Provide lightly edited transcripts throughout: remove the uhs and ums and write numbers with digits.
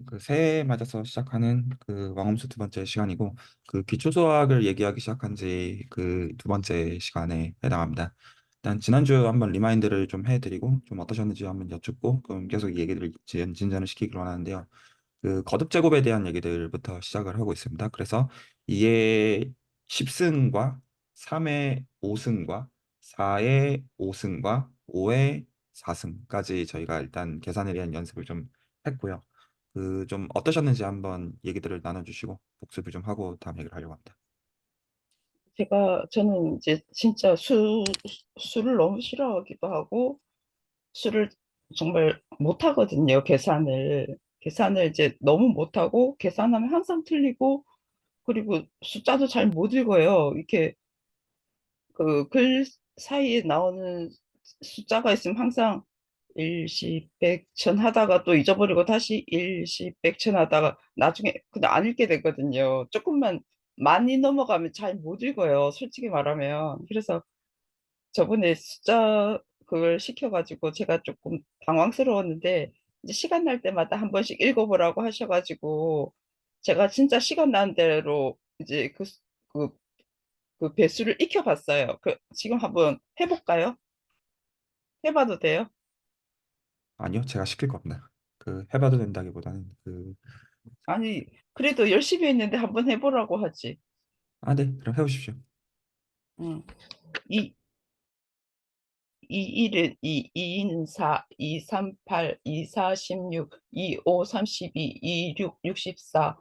그 새해 맞아서 시작하는 그 왕엄수 두 번째 시간이고 그 기초 수학을 얘기하기 시작한 지 그 두 번째 시간에 해당합니다. 일단 지난주 한번 리마인드를 좀 해드리고 좀 어떠셨는지 한번 여쭙고 그럼 계속 이 얘기를 진전을 시키기로 하는데요. 그 거듭 제곱에 대한 얘기들부터 시작을 하고 있습니다. 그래서 2의 10승과 3의 5승과 4의 5승과 5의 4승까지 저희가 일단 계산에 대한 연습을 좀 했고요. 그 좀 어떠셨는지 한번 얘기들을 나눠주시고 복습을 좀 하고 다음 얘기를 하려고 합니다. 저는 이제 진짜 술을 너무 싫어하기도 하고, 술을 정말 못하거든요, 계산을 이제 너무 못하고, 계산하면 항상 틀리고, 그리고 숫자도 잘 못 읽어요. 이렇게 그 글 사이에 나오는 숫자가 있으면 항상 일십, 백, 천 하다가 또 잊어버리고 다시 일십, 백, 천 하다가 나중에 그냥 안 읽게 되거든요. 조금만 많이 넘어가면 잘 못 읽어요. 솔직히 말하면. 그래서 저번에 숫자 그걸 시켜가지고 제가 조금 당황스러웠는데 이제 시간 날 때마다 한 번씩 읽어보라고 하셔가지고 제가 진짜 시간 나는 대로 이제 그, 그 배수를 익혀봤어요. 지금 한번 해볼까요? 해봐도 돼요? 아니요, 제가 시킬 겁니다. 그 해봐도 된다기보다는 아니, 그래도 열심히 했는데 한번 해보라고 하지. 네, 그럼 해보십시오. 응. 이, 이일은 이인 사, 이삼 팔, 이사 십육, 이오 삼십이, 이육 육십사,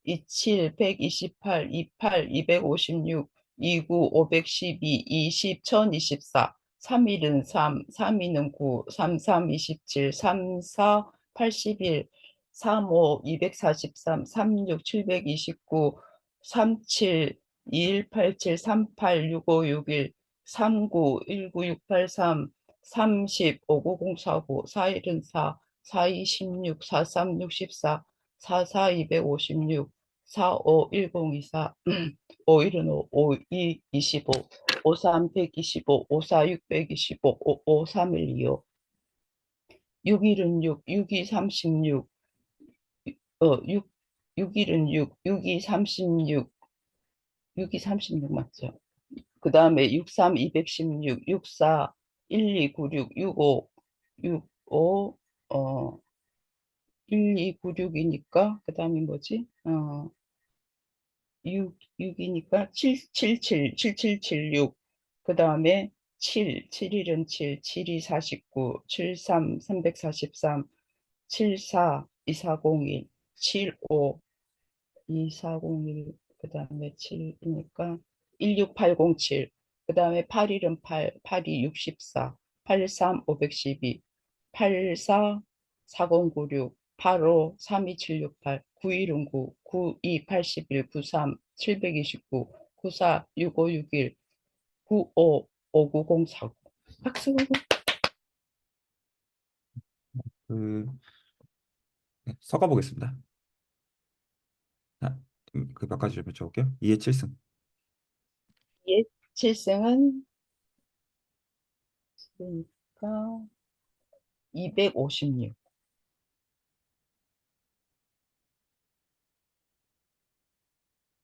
이칠 백이십팔, 이팔 이백오십육, 이구 오백십이, 이십 천이십사, 삼일은 삼, 삼이는 구, 삼삼 이십칠, 삼사 팔십일, 삼오 이백사십삼, 삼육 칠백이십구, 삼칠 이일팔칠, 삼팔 육오 육일, 39, 19683, 30, 59049, 41은 4, 42, 16, 43, 64, 44, 256, 45, 1024, 51은 5, 52, 25, 53, 125, 54, 625, 55, 3125, 61은 6, 62, 36, 6, 61은 6, 62, 36, 62, 36 맞죠? 그 다음에 63, 216, 64, 1296, 65, 65, 1296이니까, 그 다음에 뭐지? 6이니까 777, 7776, 그 다음에 7, 7일은 7, 72, 49, 73, 343, 74, 2401, 75, 2401, 그 다음에 7이니까 16807, 그 다음에 81은 8, 82 64, 83 512, 84 4096, 85 32768, 91은 9, 92 81, 93 729, 94 6561, 95 5904. 박수. 그 섞어 보겠습니다. 그몇 가지 좀 여쭤볼게요. 2의 7승 예, 칠승은 그러니까 256.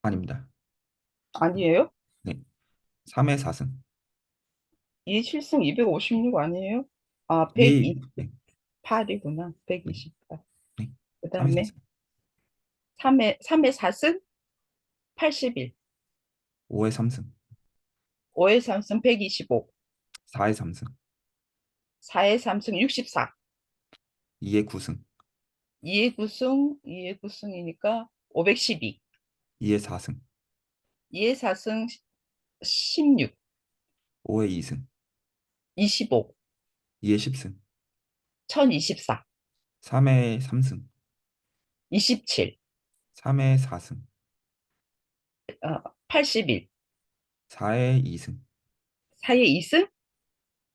아닙니다. 아니에요? 네, 3의 4승 2칠승 256 아니에요? 아, 2 네, 128이구나. 네, 128. 네, 그 3의 다음에 4승 3의 4승 81. 5의 3승 5의 3승 125. 4의 3승 4의 3승 64. 2의 9승 2의 9승이니까 512. 2의 4승 2의 4승 16. 5의 2승 25. 2의 10승 1024. 3의 3승 27. 3의 4승 81. 4의 2승 4의 2승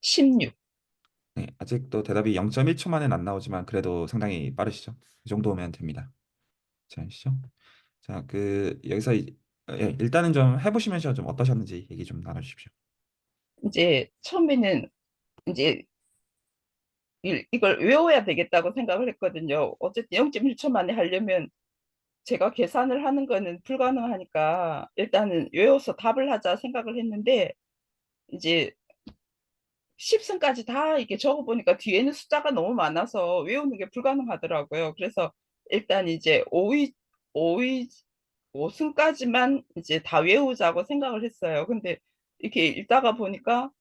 16. 네, 아직도 대답이 0.1초 만엔 안 나오지만 그래도 상당히 빠르시죠? 이 정도면 됩니다. 자, 시죠? 자, 여기서 일단은 좀 해보시면서 좀 어떠셨는지 얘기 좀 나눠주십시오. 이제 처음에는 이제 이걸 외워야 되겠다고 생각을 했거든요. 어쨌든 0.1초 만에 하려면 제가 계산을 하는 거는 불가능하니까 일단은 외워서 답을 하자 생각을 했는데 이제 10승까지 다 이렇게 적어보니까 뒤에는 숫자가 너무 많아서 외우는 게 불가능하더라고요. 그래서 일단 이제 5위, 5승까지만 이제 다 외우자고 생각을 했어요. 근데 이렇게 읽다가 보니까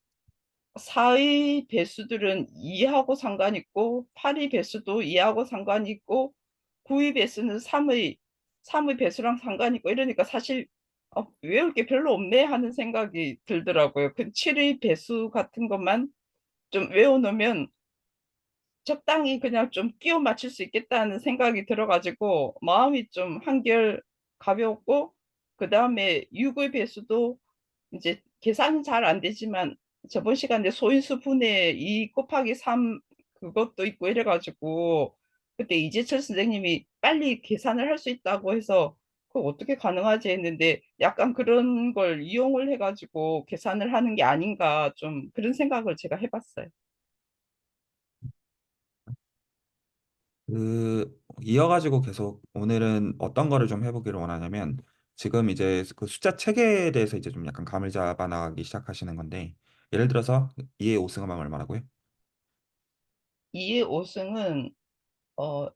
4위 배수들은 2하고 상관 있고 8위 배수도 2하고 상관 있고 9위 배수는 3의 배수랑 상관 있고 이러니까 사실 외울 게 별로 없네 하는 생각이 들더라고요. 그 7위 배수 같은 것만 좀 외워놓으면 적당히 그냥 좀 끼워 맞출 수 있겠다는 생각이 들어가지고 마음이 좀 한결 가볍고 그 다음에 6의 배수도 이제 계산은 잘 안 되지만 저번 시간에 소인수 분의 2 곱하기 3 그것도 있고 이래가지고 그때 이재철 선생님이 빨리 계산을 할 수 있다고 해서 그거 어떻게 가능하지 했는데 약간 그런 걸 이용을 해가지고 계산을 하는 게 아닌가 좀 그런 생각을 제가 해봤어요. 이어가지고 계속 오늘은 어떤 거를 좀 해보기를 원하냐면 지금 이제 그 숫자 체계에 대해서 이제 좀 약간 감을 잡아 나가기 시작하시는 건데 예를 들어서 2의 5승 하면 얼마라고요? 2의 5승은 어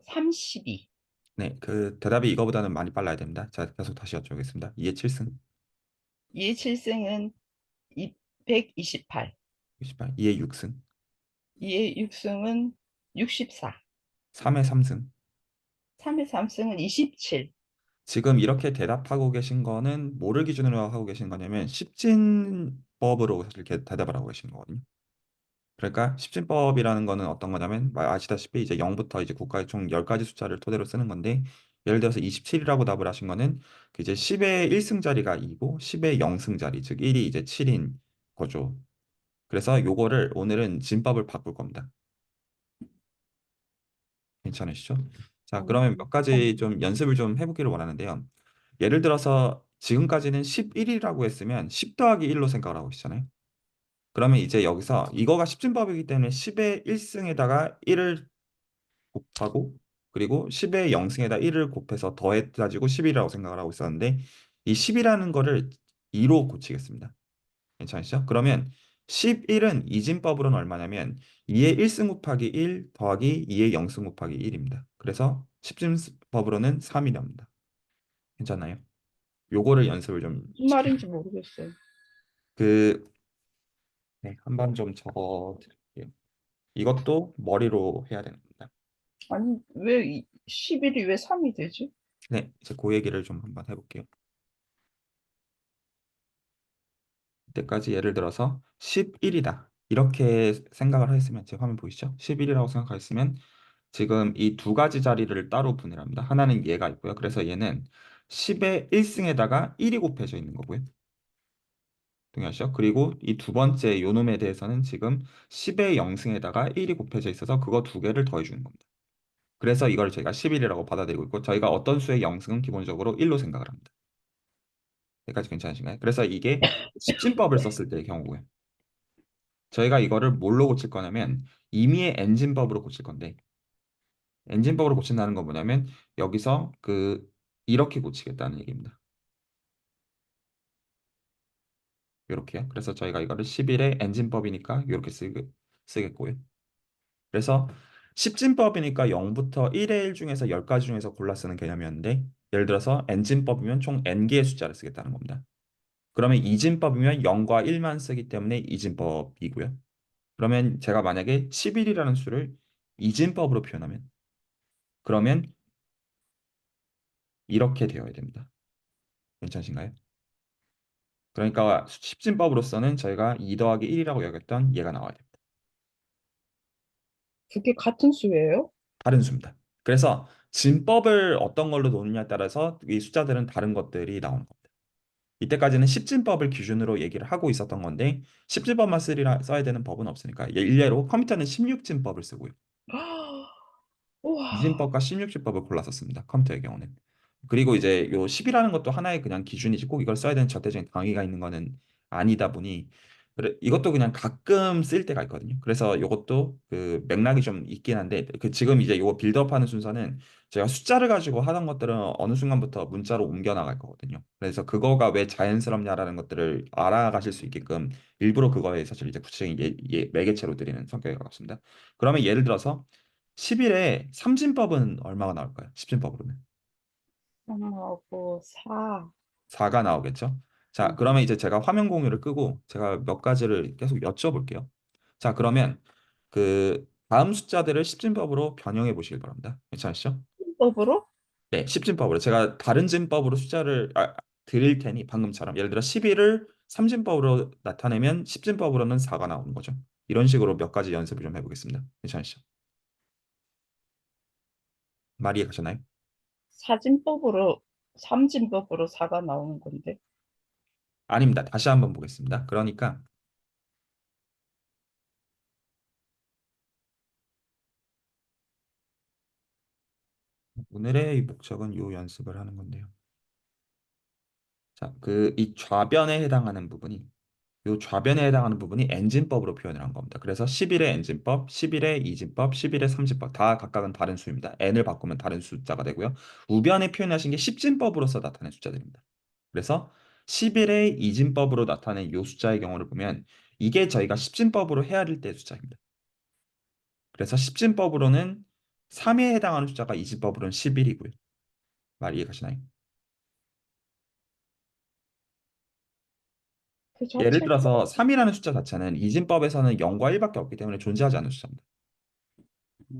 32, 네, 그 대답이 이거보다는 많이 빨라야 됩니다. 자, 계속 다시 여쭤보겠습니다. 2의 7승, 2의 7승은 128, 68, 2의 6승, 2의 6승은 64, 3의 3승. 3의 3승은 27. 지금 이렇게 대답하고 계신 거는 뭐를 기준으로 하고 계신 거냐면 십진법으로 사실 이렇게 대답을 하고 계신 거거든요. 그러니까 십진법이라는 거는 어떤 거냐면 아시다시피 이제 0부터 이제 국가의 총 10가지 숫자를 토대로 쓰는 건데 예를 들어서 27이라고 답을 하신 거는 그 이제 10의 1승 자리가 2고 10의 0승 자리 즉 1이 이제 7인 거죠. 그래서 요거를 오늘은 진법을 바꿀 겁니다. 괜찮으시죠? 자, 그러면 몇 가지 좀 연습을 좀 해보기를 원하는데요. 예를 들어서 지금까지는 11이라고 했으면 10 더하기 1로 생각을 하고 계시잖아요. 그러면 이제 여기서 이거가 십진법이기 때문에 10의 1승에다가 1을 곱하고 그리고 10의 0승에다 1을 곱해서 더해가지고 10이라고 생각을 하고 있었는데 이 10이라는 거를 2로 고치겠습니다. 괜찮으시죠? 그러면 11은 이진법으로는 얼마냐면 2의 1승 곱하기 1 더하기 2의 0승 곱하기 1입니다. 그래서 10진법으로는 3이 납니다. 괜찮나요? 요거를 연습을 좀 무슨 말인지 모르겠어요. 그, 네, 한번 좀 적어 드릴게요. 이것도 머리로 해야 되는 겁니다. 아니, 왜 11이 왜 3이 되지? 네, 이제 그 얘기를 좀 한번 해볼게요. 이때까지 예를 들어서 11이다. 이렇게 생각을 했으면 제 화면 보이시죠? 11이라고 생각했으면 지금 이 두 가지 자리를 따로 분해합니다. 하나는 얘가 있고요. 그래서 얘는 10의 1승에다가 1이 곱해져 있는 거고요. 동의하시죠? 그리고 이 두 번째 요놈에 대해서는 지금 10의 0승에다가 1이 곱해져 있어서 그거 두 개를 더해 주는 겁니다. 그래서 이걸 저희가 11이라고 받아들이고 있고 저희가 어떤 수의 0승은 기본적으로 1로 생각을 합니다. 여기까지 괜찮으신가요? 그래서 이게 십진법을 썼을 때의 경우고요. 저희가 이거를 뭘로 고칠 거냐면 임의의 엔진법으로 고칠 건데 엔진법으로 고친다는 건 뭐냐면 여기서 이렇게 고치겠다는 얘기입니다. 이렇게요. 그래서 저희가 이거를 11의 엔진법이니까 이렇게 쓰겠고요. 그래서 십진법이니까 0부터 1의 1 중에서 10가지 중에서 골라 쓰는 개념이었는데 예를 들어서 엔진법이면 총 n개의 숫자를 쓰겠다는 겁니다. 그러면 이진법이면 0과 1만 쓰기 때문에 이진법이고요. 그러면 제가 만약에 11이라는 수를 이진법으로 표현하면 그러면 이렇게 되어야 됩니다. 괜찮으신가요? 그러니까 십진법으로서는 저희가 2 더하기 1이라고 여겼던 얘가 나와야 됩니다. 그게 같은 수예요? 다른 수입니다. 그래서 진법을 어떤 걸로 놓느냐에 따라서 이 숫자들은 다른 것들이 나오는 겁니다. 이때까지는 십진법을 기준으로 얘기를 하고 있었던 건데 십진법만 써야 되는 법은 없으니까 일례로 컴퓨터는 16진법을 쓰고요. 우와, 이진법과 16진법을 골라서 씁니다. 컴퓨터의 경우는. 그리고 이제 요 10이라는 것도 하나의 그냥 기준이지 꼭 이걸 써야 되는 절대적인 당위가 있는 거는 아니다 보니 그래, 이것도 그냥 가끔 쓸 때가 있거든요. 그래서 이것도 그 맥락이 좀 있긴 한데, 그 지금 이제 이거 빌드업하는 순서는 제가 숫자를 가지고 하던 것들은 어느 순간부터 문자로 옮겨 나갈 거거든요. 그래서 그거가 왜 자연스럽냐라는 것들을 알아가실 수 있게끔 일부러 그거에 사실 이제 구체적인 매개체로 드리는 성격에 가깝습니다. 그러면 예를 들어서 10일에 삼진법은 얼마가 나올까요? 10진법으로는 3하고 4. 4가 나오겠죠. 자, 음. 그러면 이제 제가 화면 공유를 끄고 제가 몇 가지를 계속 여쭤볼게요. 자, 그러면 그 다음 숫자들을 십진법으로 변형해 보시길 바랍니다. 괜찮으시죠? 법으로? 네, 십진법으로 제가 다른 진법으로 숫자를 드릴 테니 방금처럼 예를 들어 11을 삼진법으로 나타내면 십진법으로는 4가 나오는 거죠. 이런 식으로 몇 가지 연습을 좀 해보겠습니다. 괜찮으시죠? 말이 가셨나요? 사진법으로, 삼진법으로 4가 나오는 건데. 아닙니다. 다시 한번 보겠습니다. 그러니까 오늘의 이 목적은 요 연습을 하는 건데요. 자, 그 이 좌변에 해당하는 부분이 요 좌변에 해당하는 부분이 엔진법으로 표현을 한 겁니다. 그래서 11의 엔진법, 11의 이진법, 11의 삼진법 다 각각은 다른 수입니다. n을 바꾸면 다른 숫자가 되고요. 우변에 표현하신 게 십진법으로서 나타낸 숫자들입니다. 그래서 11의 이진법으로 나타낸 요 숫자의 경우를 보면 이게 저희가 십진법으로 헤아릴 때 숫자입니다. 그래서 십진법으로는 3에 해당하는 숫자가 이진법으로는 11이고요. 말 이해가시나요? 그 예를 자체가 들어서 3이라는 숫자 자체는 이진법에서는 0과 1밖에 없기 때문에 존재하지 않는 숫자입니다.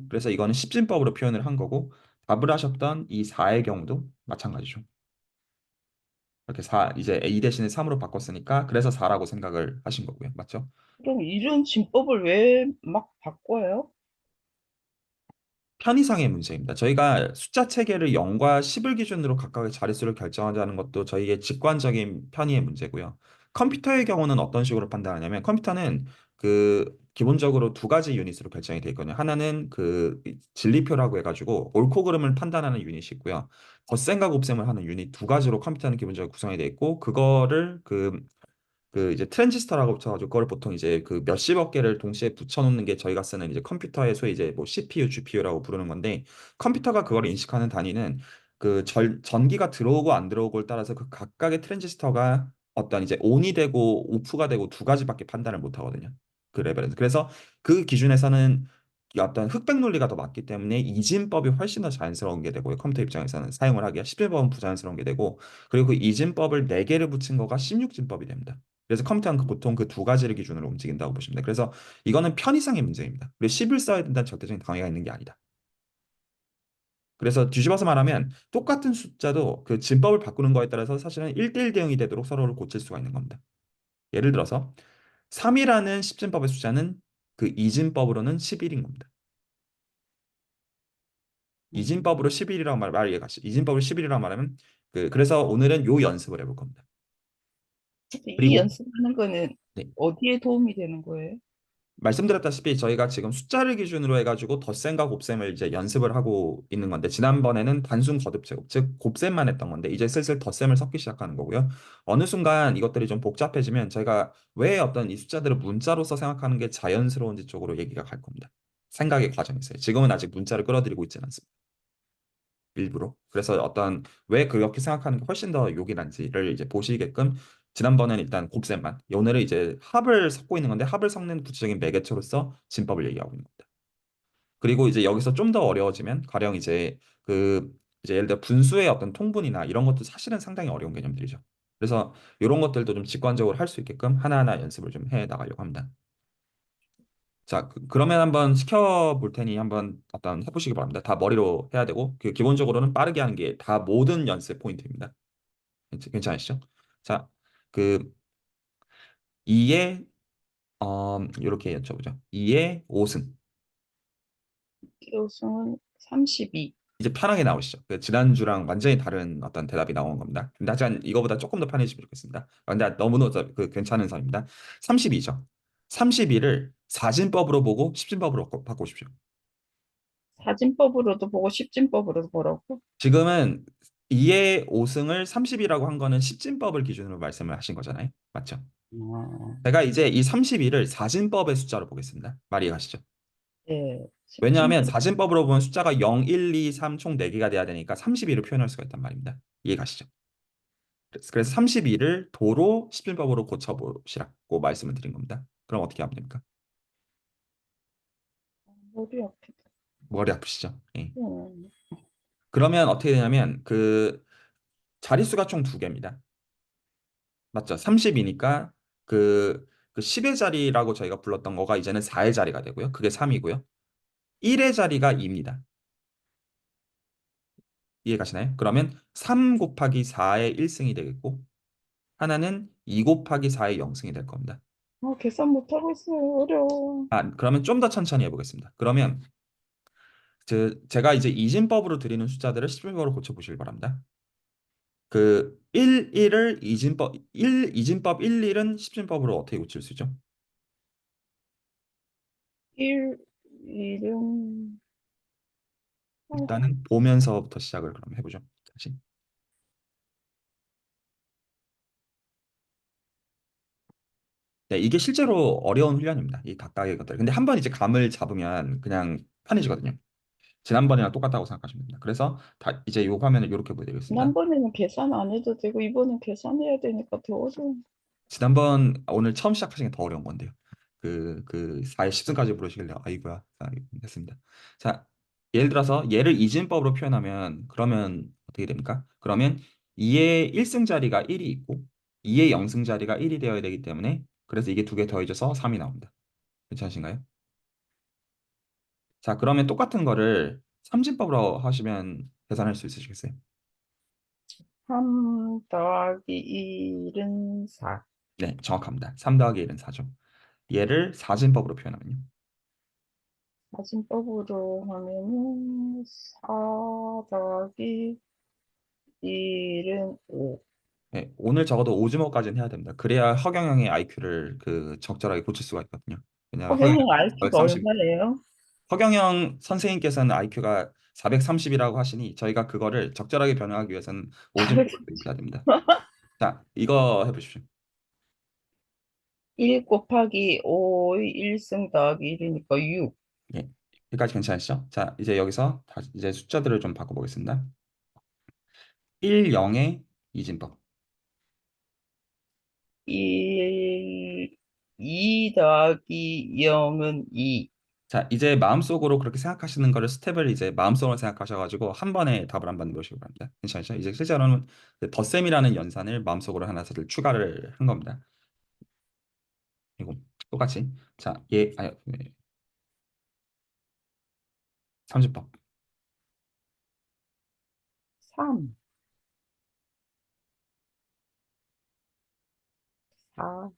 그래서 이거는 십진법으로 표현을 한 거고 답을 하셨던 이 4의 경우도 마찬가지죠. 이렇게 4 이제 A 대신에 3으로 바꿨으니까 그래서 4라고 생각을 하신 거고요. 맞죠? 그럼 이런 진법을 왜 막 바꿔요? 편의상의 문제입니다. 저희가 숫자 체계를 0과 10을 기준으로 각각의 자릿수를 결정하자는 것도 저희의 직관적인 편의의 문제고요. 컴퓨터의 경우는 어떤 식으로 판단하냐면 컴퓨터는 그 기본적으로 두 가지 유닛으로 결정이 되어 있거든요. 하나는 그 진리표라고 해가지고 옳고 그름을 판단하는 유닛이 있고요. 덧셈과 곱셈을 하는 유닛 두 가지로 컴퓨터는 기본적으로 구성이 되어 있고 그거를 그 이제 트랜지스터라고 붙여가지고 그걸 보통 이제 그 몇십억 개를 동시에 붙여놓는 게 저희가 쓰는 이제 컴퓨터의 소위 이제 뭐 CPU, GPU라고 부르는 건데 컴퓨터가 그걸 인식하는 단위는 그 전기가 들어오고 안 들어오고를 따라서 그 각각의 트랜지스터가 어떤 이제 온이 되고 오프가 되고 두 가지밖에 판단을 못 하거든요. 그 레벨에서. 그래서 그 기준에서는 이 어떤 흑백 논리가 더 맞기 때문에 이진법이 훨씬 더 자연스러운 게 되고요. 컴퓨터 입장에서는 사용을 하기가 11법은 부자연스러운 게 되고 그리고 그 이진법을 4개를 붙인 거가 16진법이 됩니다. 그래서 컴퓨터는 보통 그 두 가지를 기준으로 움직인다고 보시면 돼요. 그래서 이거는 편의상의 문제입니다. 그리고 10을 써야 된다는 절대적인 당위가 있는 게 아니다. 그래서 뒤집어서 말하면 똑같은 숫자도 그 진법을 바꾸는 거에 따라서 사실은 1대1 대응이 되도록 서로를 고칠 수가 있는 겁니다. 예를 들어서 3이라는 십진법의 숫자는 그 이진법으로는 11인 겁니다. 음. 이진법으로 11이라고 말 이해가시. 이진법을 11이라고 말하면 그래서 오늘은 요 연습을 해볼 겁니다. 근데 이 그리고 연습하는 거는 네. 어디에 도움이 되는 거예요? 말씀드렸다시피 저희가 지금 숫자를 기준으로 해가지고 덧셈과 곱셈을 이제 연습을 하고 있는 건데 지난번에는 단순 거듭 제곱 즉 곱셈만 했던 건데 이제 슬슬 덧셈을 섞기 시작하는 거고요. 어느 순간 이것들이 좀 복잡해지면 저희가 왜 어떤 이 숫자들을 문자로서 생각하는 게 자연스러운지 쪽으로 얘기가 갈 겁니다. 생각의 과정이 있어요. 지금은 아직 문자를 끌어들이고 있지는 않습니다. 일부러. 그래서 어떤 왜 그렇게 생각하는 게 훨씬 더 요긴한지를 이제 보시게끔 지난번에는 일단 곱셈만, 오늘은 이제 합을 섞고 있는 건데 합을 섞는 구체적인 매개체로서 진법을 얘기하고 있는 겁니다. 그리고 이제 여기서 좀 더 어려워지면 가령 이제 그 이제 예를 들어 분수의 어떤 통분이나 이런 것도 사실은 상당히 어려운 개념들이죠. 그래서 이런 것들도 좀 직관적으로 할 수 있게끔 하나하나 연습을 좀 해 나가려고 합니다. 자, 그러면 한번 시켜볼 테니 한번 어떤 해보시기 바랍니다. 다 머리로 해야 되고, 그 기본적으로는 빠르게 하는 게 다 모든 연습 포인트입니다. 괜찮으시죠? 자, 그 2의 이렇게 여쭤보죠. 2의 5승. 교수는 32. 이제 편하게 나오시죠. 그 지난주랑 완전히 다른 어떤 대답이 나온 겁니다. 근데 하지만 이거보다 조금 더 편해지면 좋겠습니다. 근데 너무너무 그 괜찮은 선입니다. 32죠. 32를 사진법으로 보고 십진법으로 바꾸십시오. 사진법으로도 보고 십진법으로도 보라고? 지금은 2의 5승을 30이라고 한 거는 십진법을 기준으로 말씀을 하신 거잖아요. 맞죠? 아, 제가 이제 이 32를 사진법의 숫자로 보겠습니다. 말이 가시죠? 예, 왜냐하면 17, 사진법으로 보면 숫자가 0, 1, 2, 3 총 4개가 돼야 되니까 32로 표현할 수가 있단 말입니다. 이해 가시죠? 그래서 32를 도로 17법으로 고쳐보시라고 말씀을 드린 겁니다. 그럼 어떻게 하면 됩니까? 머리 아프다. 머리 아프시죠? 예. 음, 그러면 어떻게 되냐면 그 자릿수가 총 두 개입니다. 맞죠? 30이니까 그 10의 자리라고 저희가 불렀던 거가 이제는 4의 자리가 되고요. 그게 3이고요. 1의 자리가 2입니다. 이해 가시나요? 그러면 3 곱하기 4의 1승이 되겠고 하나는 2 곱하기 4의 0승이 될 겁니다. 계산 못하고 있어요. 어려워. 그러면 좀 더 천천히 해보겠습니다. 그러면 제가 이제 이진법으로 드리는 숫자들을 10진법으로 고쳐보시길 바랍니다. 그 1, 1을 이진법 1, 1은 10진법으로 어떻게 고칠 수 있죠? 1, 1은, 일단은 보면서부터 시작을 그럼 해보죠. 다시. 네, 이게 실제로 어려운 훈련입니다. 이 각각의 것들. 근데 한 번 이제 감을 잡으면 그냥 편해지거든요. 지난번이랑 똑같다고 생각하시면 됩니다. 그래서 이제 요 화면을 이렇게 보여드리겠습니다. 지난번에는 계산 안 해도 되고, 이번엔 계산해야 되니까 더 어려워. 오늘 처음 시작하신 게 더 어려운 건데요. 그 4의 10승까지 부르시길래 아이고야 했습니다. 자, 예를 들어서 얘를 이진법으로 표현하면 그러면 어떻게 됩니까? 그러면 2의 1승 자리가 1이 있고 2의 0승 자리가 1이 되어야 되기 때문에 그래서 이게 두 개 더해져서 3이 나옵니다. 괜찮으신가요? 자, 그러면 똑같은 거를 삼진법으로 하시면 계산할 수 있으시겠어요? 3 더하기 1은 4. 네, 정확합니다. 3 더하기 1은 4죠. 얘를 사진법으로 표현하면요. 사진법으로 하면은 4 더하기 1은 5. 네, 오늘 적어도 오즈모까지는 해야 됩니다. 그래야 허경영의 IQ를 적절하게 고칠 수가 있거든요. 왜냐하면 허경영 허경영 IQ가 430, 얼마예요? 허경영 선생님께서는 IQ가 430이라고 하시니 저희가 그거를 적절하게 변형하기 위해서는 오즈모를 해야 됩니다. 자, 이거 해보십시오. 1 곱하기 5의 1승 더하기 1이니까 6. 예, 여기까지 괜찮으시죠? 자, 이제 여기서 다시 이제 숫자들을 좀 바꿔보겠습니다. 1, 0의 이진법. 1, 2 더하기 0은 2. 자, 이제 마음속으로 그렇게 생각하시는 거를 스텝을 이제 마음속으로 생각하셔가지고 한 번에 답을 한번 넣으시기 바랍니다. 괜찮으시죠? 이제 실제로는 그 덧셈이라는 연산을 마음속으로 하나를 추가를 한 겁니다. 그리고 똑같이 자, 아니, 30법. 3, 4,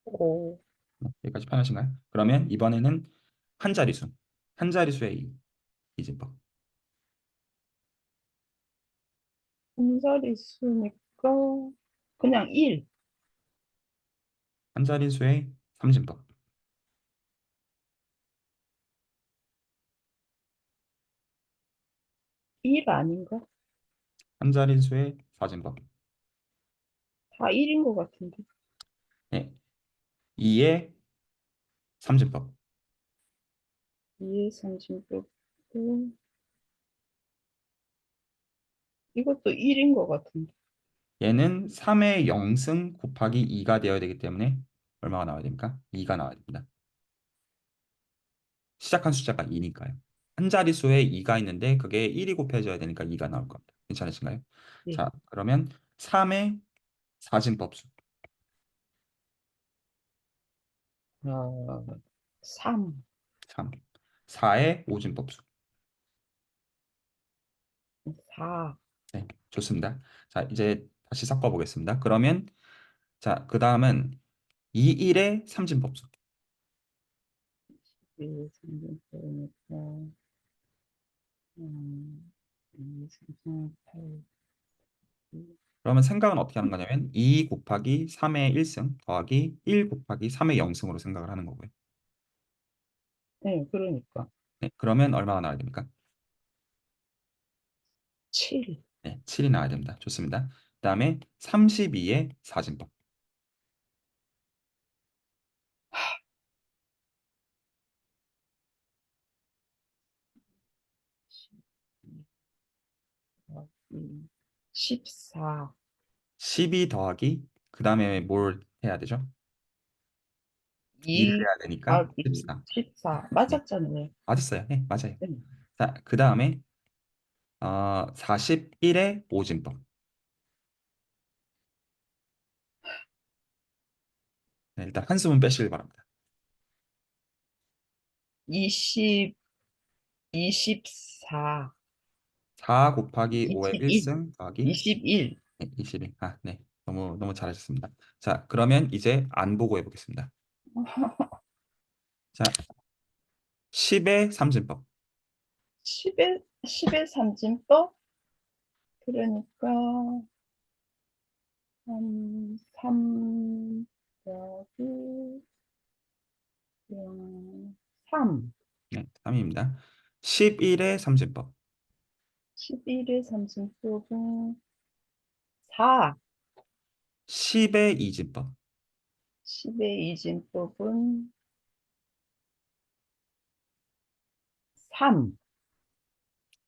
5. 여기까지 편하신가요? 그러면 이번에는 한 자리수, 한 자리수의 이진법. 한 자릿수니까 그냥 1. 한 자리수의 삼진법. 1 아닌가? 한 자리수의 사진법. 다 1인 것 같은데. 네, 2의 삼진법. 2의 30도 이것도 1인 것 같은데. 얘는 3의 0승 곱하기 2가 되어야 되기 때문에 얼마가 나와야 됩니까? 2가 나와야 됩니다. 시작한 숫자가 2니까요. 한 자릿수에 2가 있는데 그게 1이 곱해져야 되니까 2가 나올 겁니다. 괜찮으신가요? 예. 자, 그러면 3의 사진법수. 3, 3. 4의 오진법수. 4, 네, 좋습니다. 자, 이제 다시 섞어 보겠습니다. 그러면 자, 그 다음은 2, 1의 삼진법수. 1, 3, 4니까 2, 3, 8, 그러면 생각은 어떻게 하는 거냐면 2 곱하기 3의 1승 더하기 1 곱하기 3의 0승으로 생각을 하는 거고요. 네, 그러니까 네, 그러면 얼마가 나와야 됩니까? 7. 네, 7이 나와야 됩니다. 좋습니다. 그다음에 32의 사진법. 14, 12 더하기 그다음에 뭘 해야 되죠? 2를 2 해야 되니까 더하기 14. 14. 네, 맞았잖아요. 맞았어요. 네, 맞아요. 네. 자, 그다음에 41의 오진법. 네, 일단 한숨은 빼시길 바랍니다. 20, 24, 4 곱하기 5의 21, 1승 더하기 21. 네, 21. 아, 네. 너무 너무 잘하셨습니다. 자, 그러면 이제 안 보고 해보겠습니다. 자, 10의 삼진법. 10의 삼진법? 그러니까, 3 더하기 3. 네, 3입니다. 11의 삼진법. 11의 삼진법은 4. 10의 이진법. 10의 이진법은 3.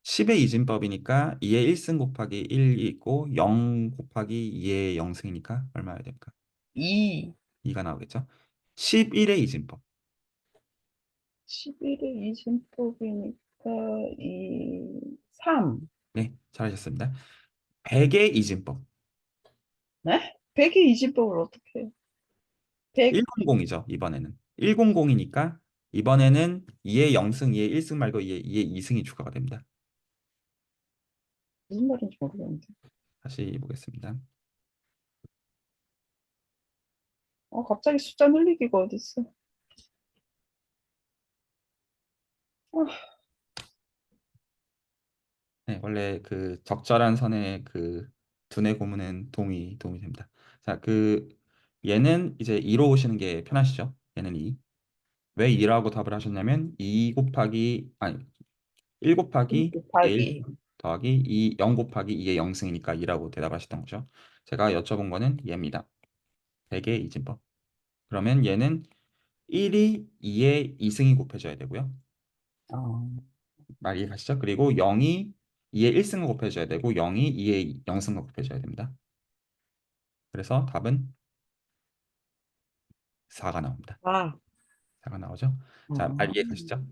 10의 이진법이니까 2의 1승 곱하기 1이 있고 0 곱하기 2의 0승이니까 얼마야 됩니까? 2. 2가 나오겠죠? 11의 이진법. 11의 이진법이니까 3. 네, 잘하셨습니다. 100의 이진법. 네? 100의 이진법을 어떻게 해? 100, 100이죠, 이번에는. 100이니까 이번에는 2의 0승, 2의 1승 말고 2의 2승이 추가가 됩니다. 무슨 말인지 모르겠는데. 다시 보겠습니다. 갑자기 숫자 늘리기가 어딨어. 아, 네, 원래 그 적절한 선의 그 두뇌 고무는 도움이 됩니다. 자, 그 얘는 이제 2로 오시는 게 편하시죠? 얘는 2. 왜 2라고 답을 하셨냐면 2 곱하기 아니 1 곱하기 2의 곱하기. 1승 더하기 0 곱하기 2의 0승이니까 2라고 대답하셨던 거죠. 제가 여쭤본 거는 얘입니다. 100의 이진법. 그러면 얘는 1이 2의 2승이 곱해져야 되고요. 어, 말 이해가시죠? 그리고 0이 2의 1승을 곱해줘야 되고 0이 2의 0승을 곱해줘야 됩니다. 그래서 답은 4가 나옵니다. 아, 4가 나오죠? 자, 말 이해가시죠?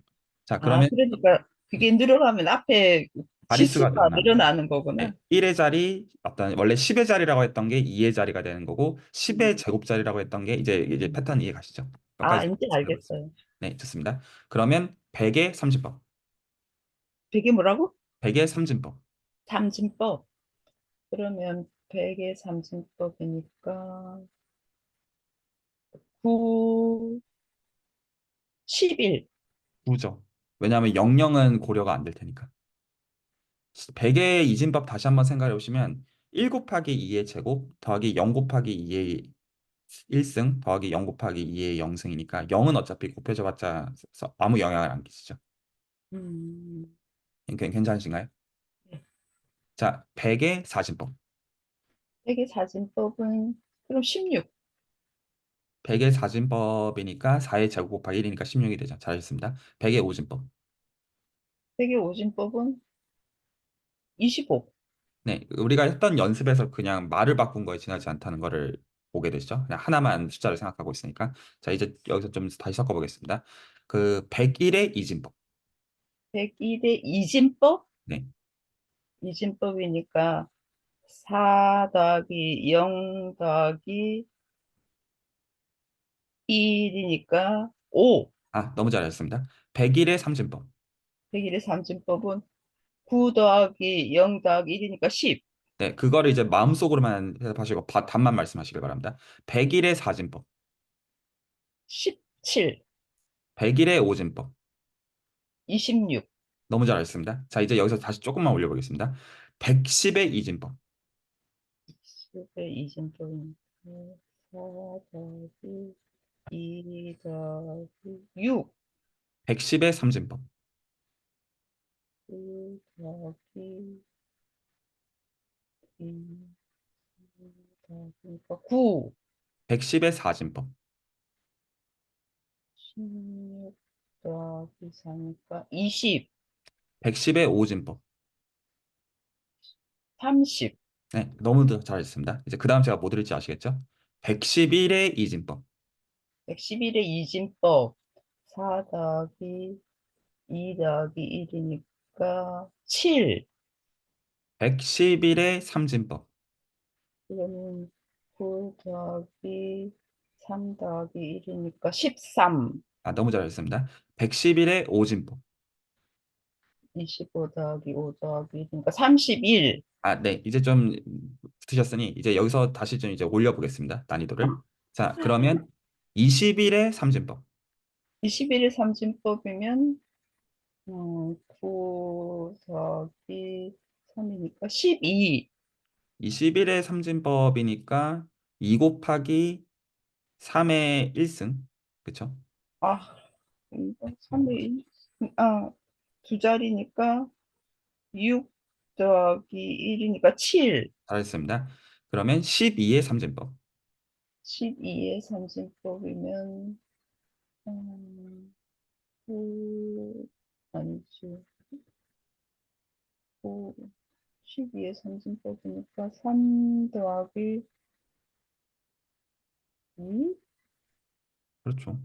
자, 그러면 그러니까 그게 늘어가면 앞에 자릿수가 지수가 늘어나는 거예요. 늘어나는 거구나. 네, 1의 자리, 어떤 원래 10의 자리라고 했던 게 2의 자리가 되는 거고 10의 제곱자리라고 했던 게 이제 패턴 이해가시죠? 몇 가지 이제 생각을 했습니다. 알겠어요. 네, 좋습니다. 그러면 100의 삼진법, 되게 뭐라고? 100의 삼진법. 삼진법. 그러면 100의 삼진법이니까 9, 11. 9죠. 왜냐하면 00은 고려가 안 될 테니까. 100의 이진법 다시 한번 생각해 보시면 1 곱하기 2의 제곱 더하기 0 곱하기 2의 1승 더하기 0 곱하기 2의 0승이니까 0은 어차피 곱해져 봤자 아무 영향을 안 끼치죠. 음, 괜찮으신가요? 네. 자, 100의 사진법. 100의 사진법은 그럼 16. 100의 사진법이니까 4의 제곱 곱하기 1이니까 16이 되죠. 잘하셨습니다. 100의 오진법. 100의 오진법은 25. 네, 우리가 했던 연습에서 그냥 말을 바꾼 거에 지나지 않다는 거를 보게 되시죠. 그냥 하나만 숫자를 생각하고 있으니까. 자, 이제 여기서 좀 다시 섞어보겠습니다. 그 101의 이진법. 101의 이진법? 네, 이진법이니까 4 더하기 0 더하기 1이니까 5. 아, 너무 잘하셨습니다. 101의 삼진법. 101의 삼진법은 9 더하기 0 더하기 1이니까 10. 네, 그거를 이제 마음속으로만 대답하시고 답만 말씀하시길 바랍니다. 101의 사진법. 17. 101의 오진법. 26. 너무 잘하셨습니다. 자, 이제 여기서 다시 조금만 올려보겠습니다. 110의 이진법. 10의 이진법이니까 4 더하기 2 더하기 6. 110의 삼진법. 1 더하기 2. 그러니까 9, 110의 4진법. 16 더하기 4니까 20, 110의 5진법. 30, 네, 너무 잘하셨습니다. 이제 그 다음 제가 뭐 드릴지 아시겠죠? 111의 2진법. 111의 이진법, 4 더하기 2 더하기 1이니까 7, 111의 3진법. 그러면 9 더하기 3 더하기 1이니까 13, 아, 너무 잘하셨습니다. 111의 5진법. 25 더하기 5 더하기 1이니까 31, 아, 네. 이제 좀 붙으셨으니 이제 여기서 다시 좀 이제 올려보겠습니다. 난이도를. 자, 그러면 21의 3진법. 21의 삼진법이면 9 더하기 3이니까 12, 21의 3진법이니까 2 곱하기 3의 1승. 그쵸? 아, 이거 3의 1, 아, 두 자리니까 6 더하기 1이니까 7, 잘했습니다. 그러면 12의 3진법. 12의 삼진법이면, 아니지, 9, 12의 삼진법이니까 3 더하기 2는 그렇죠.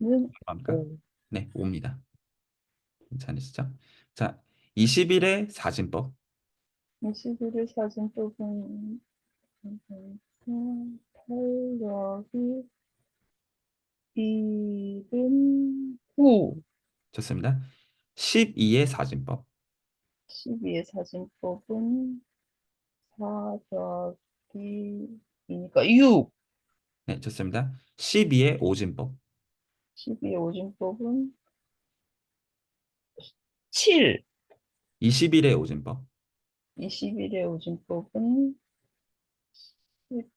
얼마입니까? 5. 네, 5입니다. 괜찮으시죠? 자, 21의 4진법. 21의 사진법은 8 더하기 1은 9, 좋습니다. 12의 4진법. 12의 사진법은 4 더하기 2니까 6, 네, 좋습니다. 12의 5진법. 12의 오진법은 7, 21의 5진법. 21의 오진법은 10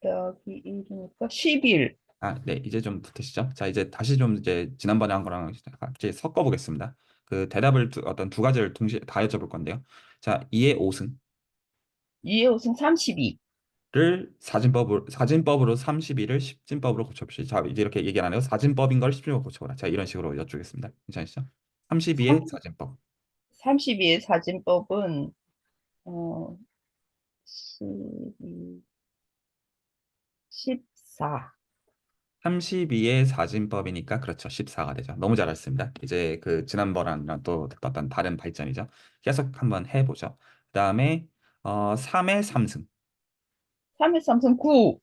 더하기 1이니까 11. 아, 네, 이제 좀 붙으시죠? 자, 이제 다시 좀 이제 지난번에 한 거랑 같이 섞어 보겠습니다. 그 대답을 어떤 두 가지를 동시에 다 여쭤볼 건데요. 자, 2의 5승을 2의 5승 32, 사진법으로 32를 10진법으로 고쳐보시죠. 자, 이제 이렇게 얘기 안 해요. 사진법인 걸 10진법으로 고쳐보라. 자, 이런 식으로 여쭈겠습니다. 괜찮으시죠? 32의 3, 사진법. 32의 사진법은 어, 12, 14. 32의 사진법이니까 그렇죠. 14가 되죠. 너무 잘하셨습니다. 이제 그 지난번이랑 또 어떤 다른 발전이죠. 계속 한번 해보죠. 그다음에 3의 3승. 3의 3승 9.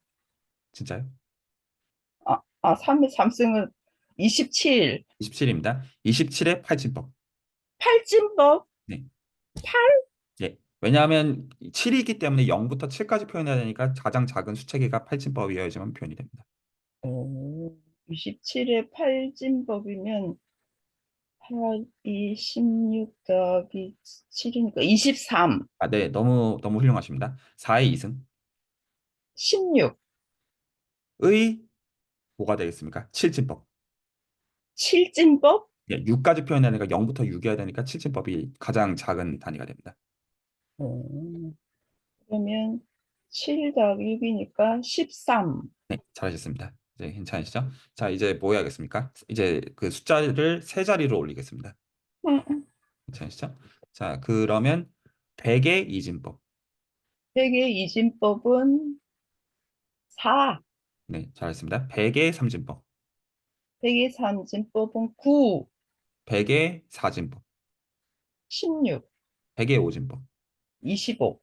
진짜요? 3의 3승은 27. 27입니다. 27의 8진법. 팔진법 네. 8. 예. 왜냐하면 7이기 때문에 0부터 7까지 표현해야 되니까 가장 작은 수체계가 8진법이어야지만 표현이 됩니다. 27의 팔진법이면 8이 16 더하기 7이니까 23. 아, 네. 너무 너무 훌륭하십니다. 4의 2승의 16. 뭐가 되겠습니까? 7진법. 칠진법. 예, 6까지 표현해야 되니까 0부터 6이어야 되니까 7진법이 가장 작은 단위가 됩니다. 어, 그러면 7 더하기 6이니까 13. 네, 잘하셨습니다. 이제 괜찮으시죠? 자, 이제 뭐 해야겠습니까? 이제 그 숫자를 세 자리로 올리겠습니다. 응. 괜찮으시죠? 자, 그러면 100의 이진법. 백의 이진법은 4. 네, 잘했습니다. 100의 삼진법. 백의 삼진법은 9, 100의 사진법. 16, 100의 오진법. 25.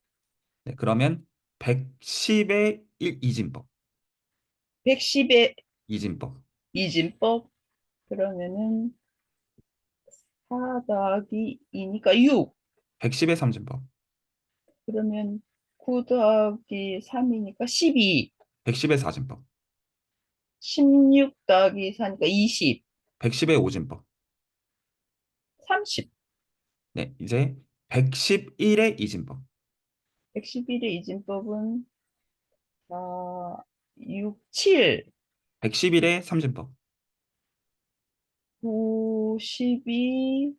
네, 그러면 110의 이진법. 110의 이진법. 이진법. 그러면은 4 더하기 2니까 6. 110의 삼진법. 그러면 9 더하기 3이니까 12. 110의 사진법. 16 더하기 4니까 20. 110의 오진법. 30. 네, 이제 111의 이진법. 111의 이진법은 4, 6, 7. 111의 삼진법. 9, 12,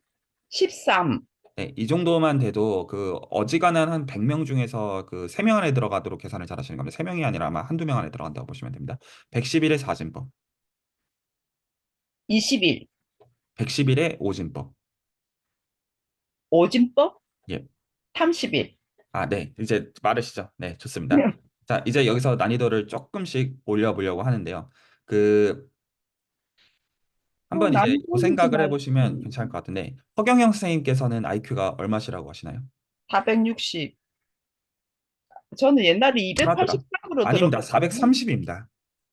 13. 네, 이 정도만 돼도 그 어지간한 한 100명 중에서 그 3명 안에 들어가도록 계산을 잘 하시는 겁니다. 3명이 아니라 아마 한두 명 안에 들어간다고 보시면 됩니다. 110일의 사진법, 20일, 110일의 오진법. 오진법, 예. 30일. 아, 네. 이제 말으시죠. 네, 좋습니다. 자, 이제 여기서 난이도를 조금씩 올려보려고 하는데요. 그 한번 이제 요 난이도는 생각을 그냥 해보시면 괜찮을 것 같은데 허경영 선생님께서는 IQ가 얼마시라고 하시나요? 460. 저는 옛날에 하더라. 283으로 아닙니다. 들었거든요. 430입니다.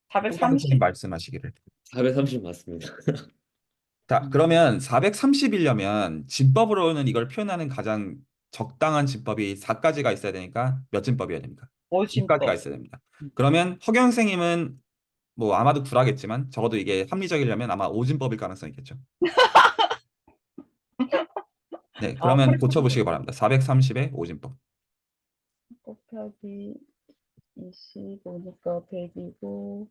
똑같은 선생님 430. 말씀하시기를. 430 맞습니다. 자, 그러면 430이려면 진법으로는 이걸 표현하는 가장 적당한 진법이 4가지가 있어야 되니까 몇 진법이어야 됩니까? 6가지가 오진법. 있어야 됩니다. 그러면 허경 선생님은 뭐 아마도 굴하겠지만 적어도 이게 합리적이려면 아마 오진법일 가능성이 있겠죠. 네, 아, 그러면 고쳐보시기 그러면 바랍니다. 430의 오진법. 곱하기 25니까 100이고,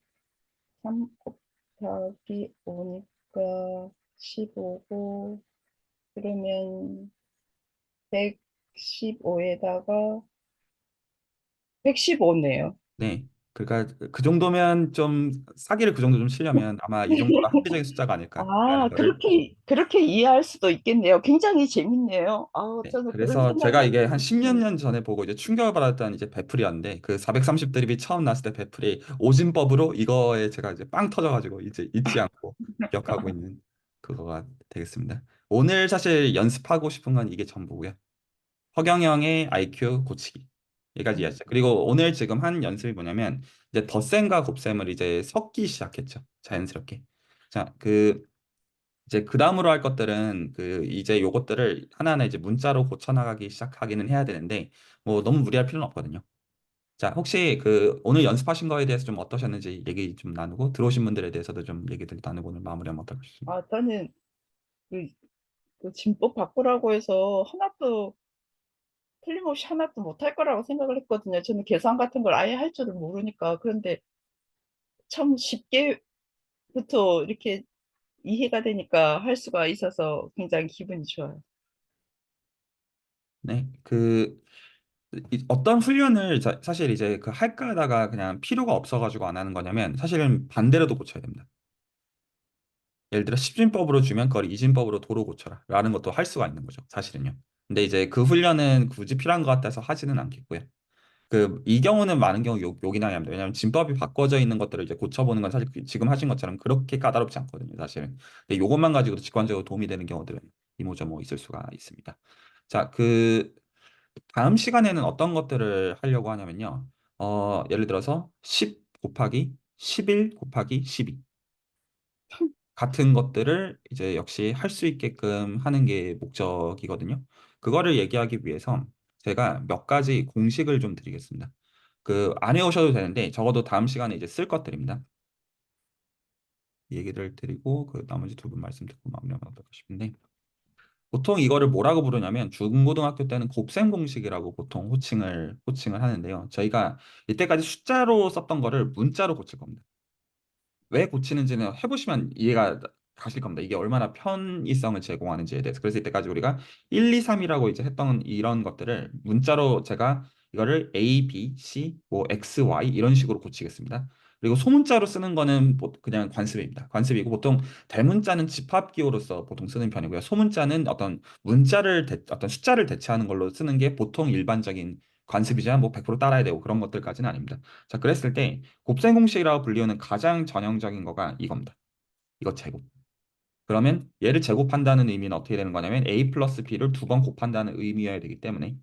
3 곱하기 5니까 15고, 그러면 115에다가 115네요. 네. 그러니까 그 정도면 좀 사기를 그 정도 좀 치려면 아마 이 정도가 합리적인 숫자가 아닐까라는 아, 거를. 그렇게 이해할 수도 있겠네요. 굉장히 재밌네요. 아, 네. 저는 그런 그래서 제가 생각을 이게 한 못 10년 했는데. 년 전에 보고 이제 충격을 받았던 이제 베풀이었는데 그 430 드립이 처음 나왔을 때 베풀이 오진법으로 이거에 제가 이제 빵 터져가지고 이제 잊지 않고 기억하고 있는 그거가 되겠습니다. 오늘 사실 연습하고 싶은 건 이게 전부고요. 허경영의 IQ 고치기. 여기까지 음. 이해하시죠. 그리고 오늘 지금 한 연습이 뭐냐면 이제 덧셈과 곱셈을 이제 섞기 시작했죠. 자연스럽게. 자, 이제 그 다음으로 할 것들은 그 이제 요것들을 하나하나 이제 문자로 고쳐 나가기 시작하기는 해야 되는데 뭐 너무 무리할 필요는 없거든요. 자, 혹시 그 오늘 연습하신 거에 대해서 좀 어떠셨는지 얘기 좀 나누고 들어오신 분들에 대해서도 좀 얘기들 나누고 오늘 마무리하면 어떨까 싶습니다. 아, 저는 그, 그 진법 바꾸라고 해서 하나도 틀림없이 하나도 못할 거라고 생각을 했거든요. 저는 계산 같은 걸 아예 할 줄을 모르니까. 그런데 참 쉽게부터 이렇게 이해가 되니까 할 수가 있어서 굉장히 기분이 좋아요. 네, 어떤 훈련을 사실 이제 그 할까 하다가 그냥 필요가 없어가지고 안 하는 거냐면 사실은 반대로도 고쳐야 됩니다. 예를 들어 10진법으로 주면 그걸 2진법으로 도로 고쳐라 라는 것도 할 수가 있는 거죠. 사실은요. 근데 이제 그 훈련은 굳이 필요한 것 같아서 하지는 않겠고요. 이 경우는 많은 경우 욕이나 합니다. 왜냐하면 진법이 바꿔져 있는 것들을 이제 고쳐보는 건 사실 지금 하신 것처럼 그렇게 까다롭지 않거든요. 사실은. 근데 요것만 가지고도 직관적으로 도움이 되는 경우들은 이모저모 있을 수가 있습니다. 자, 다음 시간에는 어떤 것들을 하려고 하냐면요. 예를 들어서 10 곱하기 11 곱하기 12 같은 것들을 이제 역시 할 수 있게끔 하는 게 목적이거든요. 그거를 얘기하기 위해서 제가 몇 가지 공식을 좀 드리겠습니다. 안 해오셔도 되는데 적어도 다음 시간에 이제 쓸 것들입니다. 얘기를 드리고 그 나머지 두 분 말씀 듣고 마무리하면 어떨까 싶은데 보통 이거를 뭐라고 부르냐면 중고등학교 때는 곱셈 공식이라고 보통 호칭을 하는데요. 저희가 이때까지 숫자로 썼던 거를 문자로 고칠 겁니다. 왜 고치는지는 해보시면 이해가 가실 겁니다. 이게 얼마나 편의성을 제공하는지에 대해서. 그래서 이때까지 우리가 1, 2, 3이라고 이제 했던 이런 것들을 문자로 제가 이거를 A, B, C, 뭐 X, Y 이런 식으로 고치겠습니다. 그리고 소문자로 쓰는 거는 그냥 관습입니다. 관습이고 보통 대문자는 집합기호로서 보통 쓰는 편이고요. 소문자는 어떤 숫자를 대체하는 걸로 쓰는 게 보통 일반적인 관습이지만 뭐 100% 따라야 되고 그런 것들까지는 아닙니다. 자, 그랬을 때 곱셈 공식이라고 불리우는 가장 전형적인 거가 이겁니다. 이거 제곱. 그러면 얘를 제곱한다는 의미는 어떻게 되는 거냐면 a 플러스 b를 두 번 곱한다는 의미여야 되기 때문에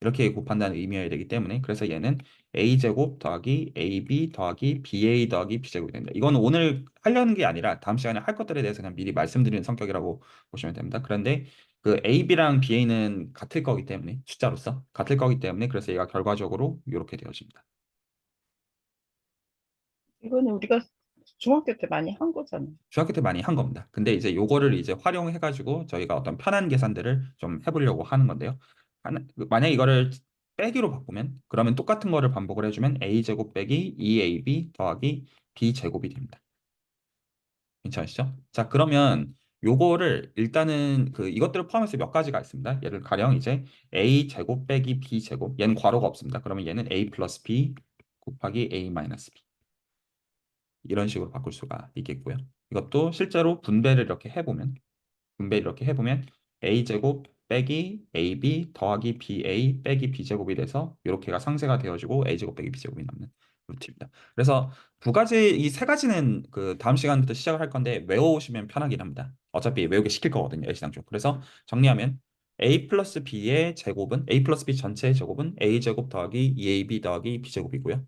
이렇게 곱한다는 의미여야 되기 때문에 그래서 얘는 a제곱 더하기 ab 더하기 ba 더하기 b제곱이 됩니다. 이거는 오늘 하려는 게 아니라 다음 시간에 할 것들에 대해서 그냥 미리 말씀드리는 성격이라고 보시면 됩니다. 그런데 ab랑 ba는 같을 거기 때문에 숫자로서 같을 거기 때문에 그래서 얘가 결과적으로 이렇게 되어집니다. 이거는 우리가 중학교 때 많이 한 거잖아요. 중학교 때 많이 한 겁니다. 근데 이제 요거를 이제 활용해가지고 저희가 어떤 편한 계산들을 좀 해보려고 하는 건데요. 만약 이거를 빼기로 바꾸면 그러면 똑같은 거를 반복을 해주면 a제곱 빼기 2ab 더하기 b제곱이 됩니다. 괜찮으시죠? 자, 그러면 요거를 일단은 그 이것들을 포함해서 몇 가지가 있습니다. 예를 가령 이제 a 제곱 빼기 b 제곱. 얘는 괄호가 없습니다. 그러면 얘는 a 플러스 b 곱하기 a 마이너스 b. 이런 식으로 바꿀 수가 있겠고요. 이것도 실제로 분배를 이렇게 해보면 a제곱 빼기 ab 더하기 ba 빼기 b제곱이 돼서 이렇게가 상쇄가 되어지고 a제곱 빼기 b제곱이 남는 루트입니다. 그래서 이 세 가지는 그 다음 시간부터 시작을 할 건데 외워오시면 편하긴 합니다. 어차피 외우게 시킬 거거든요. A시당초. 그래서 정리하면 a 플러스 b의 제곱은 a 플러스 b 전체의 제곱은 a제곱 더하기 2ab 더하기 b제곱이고요.